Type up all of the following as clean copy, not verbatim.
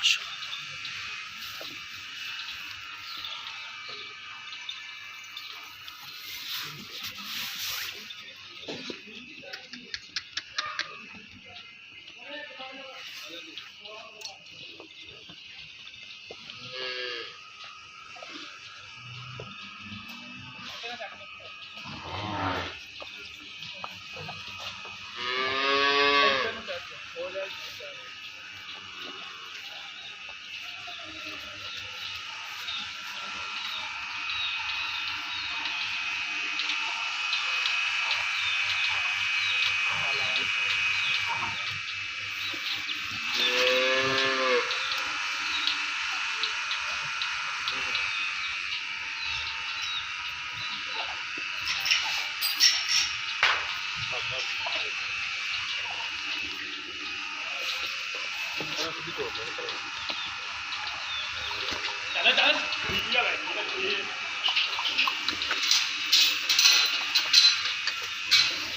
माशा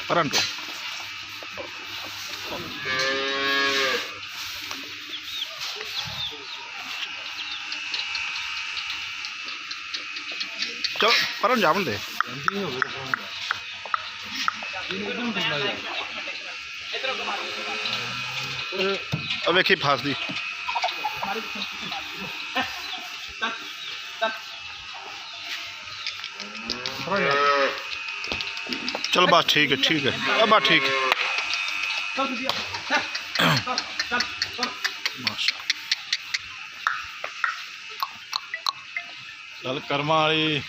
Pronto. चलो पर जावन दे अब वेखी फास दी चलो बस ठीक है अब बस ठीक है चल कर्मा वाली